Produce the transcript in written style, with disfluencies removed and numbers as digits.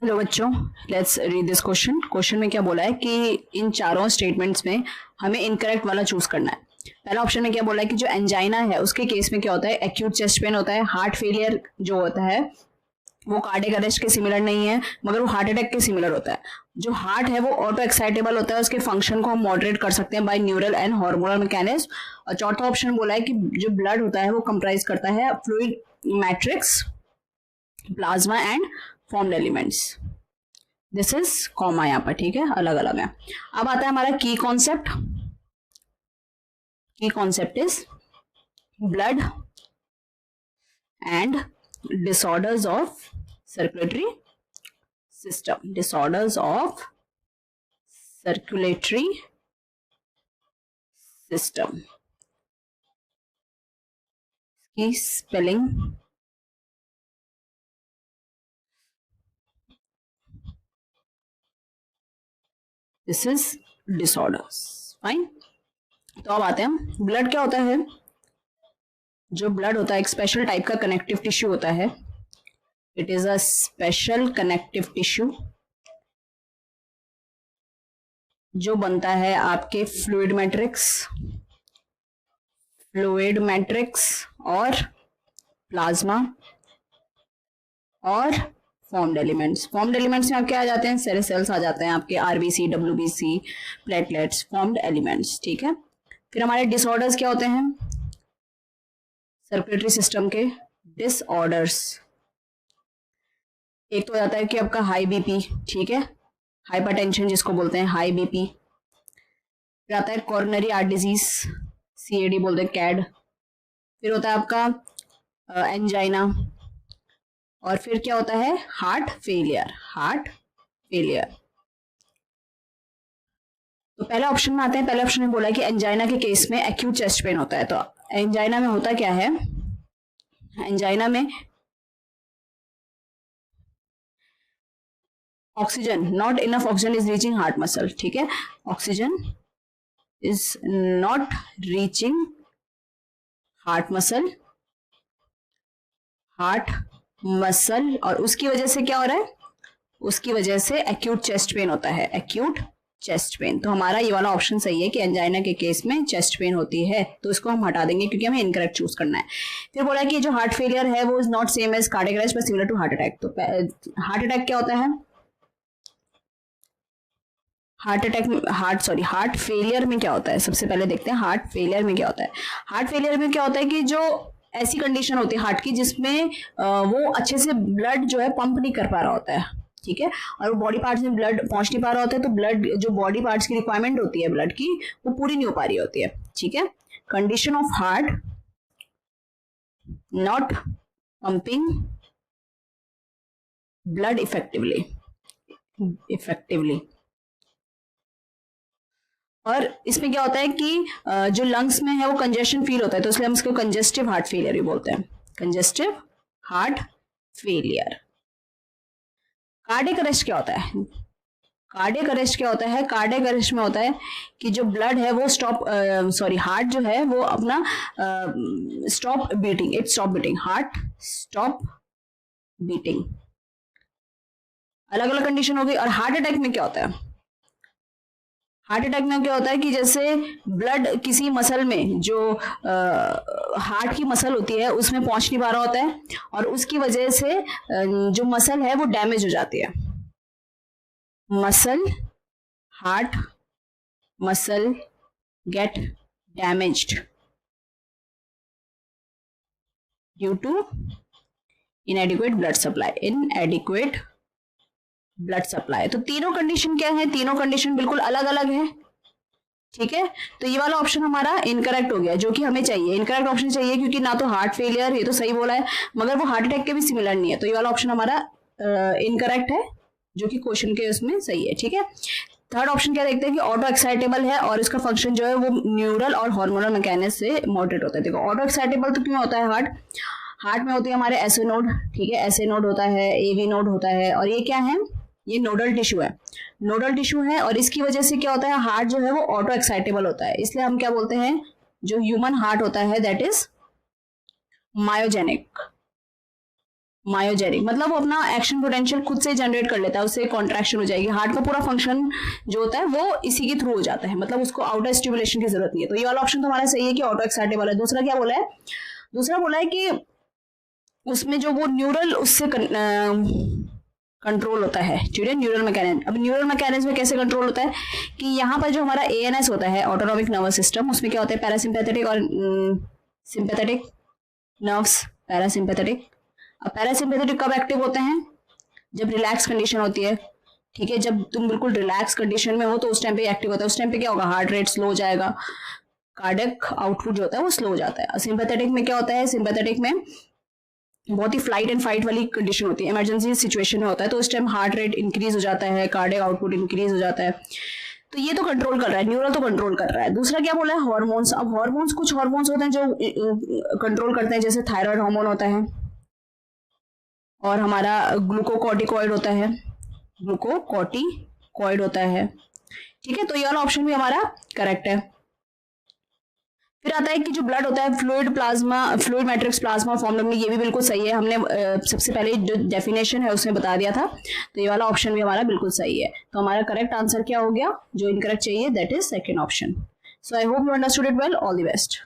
Hello बच्चों, let's read this question. Question में क्या बोला है कि इन चारों स्टेटमेंट्स में हमें इनकरेक्ट वाला चूज करना है। पहला ऑप्शन में क्या बोला है कि जो एंजाइना है उसके केस में क्या होता है, एक्यूट चेस्ट पेन होता है। हार्ट फेलियर जो होता है वो कार्डियक अरेस्ट के सिमिलर नहीं है, मगर वो हार्ट अटैक के सिमिलर होता है। जो हार्ट है वो ऑटो एक्साइटेबल होता है, उसके फंक्शन को हम मॉडरेट कर सकते हैं by neural and hormonal mechanism. और चौथा ऑप्शन बोला है कि जो ब्लड होता है वो कंप्राइज करता है fluid matrix, plasma and formed elements. This is comma यहाँ पर, ठीक है, अलग अलग है। अब आता है हमारा key concept. Key concept is blood and disorders of circulatory system. Disorders of circulatory system की spelling this is disorders. Fine. तो अब आते हैं, ब्लड क्या होता है। जो ब्लड होता है एक स्पेशल टाइप का कनेक्टिव टिश्यू होता है। It is a special connective tissue जो बनता है आपके फ्लूइड मैट्रिक्स और प्लाज्मा और फॉर्म्ड एलिमेंट्स। फॉर्म्ड एलिमेंट्स में आपके आ जाते हैं सारे सेल्स आ जाते हैं आपके, RBC, WBC, platelets, formed elements, ठीक है। फिर हमारे डिसऑर्डर्स क्या होते हैं सर्कुलेटरी सिस्टम के। डिसऑर्डर्स एक तो हो जाता है कि आपका हाई बीपी, ठीक है, हाइपरटेंशन जिसको बोलते हैं, हाई बीपी। फिर आता है कॉर्नरी आर्ट डिजीज, सीएडी बोलते हैं, कैड। फिर होता है आपका एंजाइना। और फिर क्या होता है, हार्ट फेलियर। तो पहले ऑप्शन में आते हैं। पहले ऑप्शन में बोला है कि एंजाइना के केस में एक्यूट चेस्ट पेन होता है। तो एंजाइना में होता क्या है, एंजाइना में oxygen, not enough oxygen is reaching heart muscle, ठीक है, oxygen is not reaching heart muscle और उसकी वजह से क्या हो रहा है, उसकी वजह से एक्यूट चेस्ट पेन होता है, एक्यूट चेस्ट पेन। तो हमारा ये वाला ऑप्शन सही है कि एंजाइना के केस में चेस्ट पेन होती है, तो इसको हम हटा देंगे क्योंकि हमें इनकरेक्ट चूज करना है। फिर बोला कि जो हार्ट फेलियर है वो is not same as cardiac arrest but similar to heart attack. तो हार्ट अटैक क्या होता है, हार्ट फेलियर में क्या होता है, सबसे पहले देखते हैं हार्ट फेलियर में क्या होता है। हार्ट फेलियर में क्या होता है कि जो ऐसी कंडीशन होती है हार्ट की जिसमें वो अच्छे से ब्लड जो है पंप नहीं कर पा रहा होता है, ठीक है, और वो बॉडी पार्ट्स में ब्लड पहुंच नहीं पा रहा होता है, तो ब्लड जो बॉडी पार्ट्स की रिक्वायरमेंट होती है ब्लड की वो पूरी नहीं हो पा रही होती है, ठीक है। Condition of heart not pumping blood effectively. और इसमें क्या होता है कि जो लंग्स में है वो कंजेशन फील होता है, तो इसलिए हम इसको कंजेस्टिव हार्ट फेलियर भी बोलते हैं, congestive heart failure. Cardiac arrest क्या होता है, कार्डियक अरेस्ट क्या होता है, कार्डियक अरेस्ट में होता है कि जो ब्लड है वो हार्ट जो है वो अपना stop beating, heart stop beating. अलग अलग कंडीशन होगी। और हार्ट अटैक में क्या होता है, हार्ट अटैक में क्या होता है कि जैसे ब्लड किसी मसल में जो हार्ट की मसल होती है उसमें पहुंच नहीं पा रहा होता है और उसकी वजह से जो मसल है वो डैमेज हो जाती है। Heart muscle get damaged due to inadequate blood supply. तो तीनों कंडीशन क्या है, तीनों कंडीशन बिल्कुल अलग अलग है, ठीक है। तो ये वाला ऑप्शन हमारा इनकरेक्ट हो गया, जो कि हमें चाहिए, इनकरेक्ट ऑप्शन चाहिए क्योंकि ना तो हार्ट फेलियर, ये तो सही बोला है, मगर वो हार्ट अटैक के भी सिमिलर नहीं है, तो ये वाला ऑप्शन हमारा इनकरेक्ट है, जो कि क्वेश्चन के उसमें सही है, ठीक है। थर्ड ऑप्शन क्या देखते हैं कि ऑटो एक्साइटेबल है और इसका फंक्शन जो है वो न्यूरल और हार्मोनल मैकेनिज्म से मॉडरेट होता है। देखो ऑटो एक्साइटेबल तो क्यों होता है, हार्ट में होती है हमारे एसए नोड, ठीक है, एसए नोड होता है, एवी नोड होता है, और ये क्या है, ये नोडल टिश्यू है और इसकी वजह से क्या होता है, हार्ट जो है वो ऑटो एक्साइटेबल होता है, इसलिए हम क्या बोलते हैं, जो ह्यूमन हार्ट होता है दैट इज मायोजेनिक। मायोजेनिक मतलब वो अपना एक्शन पोटेंशियल खुद से जनरेट कर लेता है, उससे कॉन्ट्रैक्शन हो जाएगी। हार्ट का पूरा फंक्शन जो होता है वो इसी के थ्रू हो जाता है, मतलब उसको आउटर स्टिमुलेशन की जरूरत नहीं है। तो ये वाला ऑप्शन तो हमारा सही है कि ऑटो एक्साइटेबल है। दूसरा क्या बोला है, दूसरा बोला है कि उसमें जो वो न्यूरल उससे कंट्रोल होता है, ठीक है, न्यूरल मैकेनिज्म। अब न्यूरल मैकेनिज्म में कैसे कंट्रोल होता है कि यहाँ पर जो हमारा एएनएस होता है, ऑटोनॉमिक नर्वस सिस्टम, उसमें क्या होता है पैरासिम्पैथेटिक और सिंपैथेटिक नर्व्स, पैरासिम्पैथेटिक। अब पैरासिम्पैथेटिक कब एक्टिव होते हैं, जब रिलैक्स कंडीशन होती है, ठीक है, जब तुम बिल्कुल रिलैक्स कंडीशन में हो तो उस टाइम पे एक्टिव होता है। उस टाइम पे क्या होगा, हार्ट रेट स्लो हो जाएगा, कार्डियक आउटपुट जो होता है वो स्लो हो जाता है। सिंपैथेटिक में क्या होता है, सिंपैथेटिक में बहुत ही फ्लाइट एंड फाइट वाली कंडीशन होती है, इमरजेंसी सिचुएशन में होता है, तो उस टाइम हार्ट रेट इंक्रीज हो जाता है, कार्डियक आउटपुट इंक्रीज हो जाता है। तो ये तो कंट्रोल कर रहा है, न्यूरल तो कंट्रोल कर रहा है। दूसरा क्या बोला है, हार्मोन्स। अब हार्मोन्स, कुछ हार्मोन्स होते हैं जो कंट्रोल करते हैं, जैसे थायराइड हार्मोन होता है और हमारा ग्लूकोकॉर्टिकॉइड होता है, ग्लूकोकॉर्टिकॉइड होता है, ठीक है। तो ये वाला ऑप्शन भी हमारा करेक्ट है। फिर आता है कि जो ब्लड होता है fluid plasma, fluid matrix plasma form में, ये भी बिल्कुल सही है। हमने सबसे पहले जो डेफिनेशन है उसमें बता दिया था, तो ये वाला ऑप्शन भी हमारा बिल्कुल सही है। तो हमारा करेक्ट आंसर क्या हो गया, जो इनकरेक्ट चाहिए that is second option. So I hope you understood it well, all the best.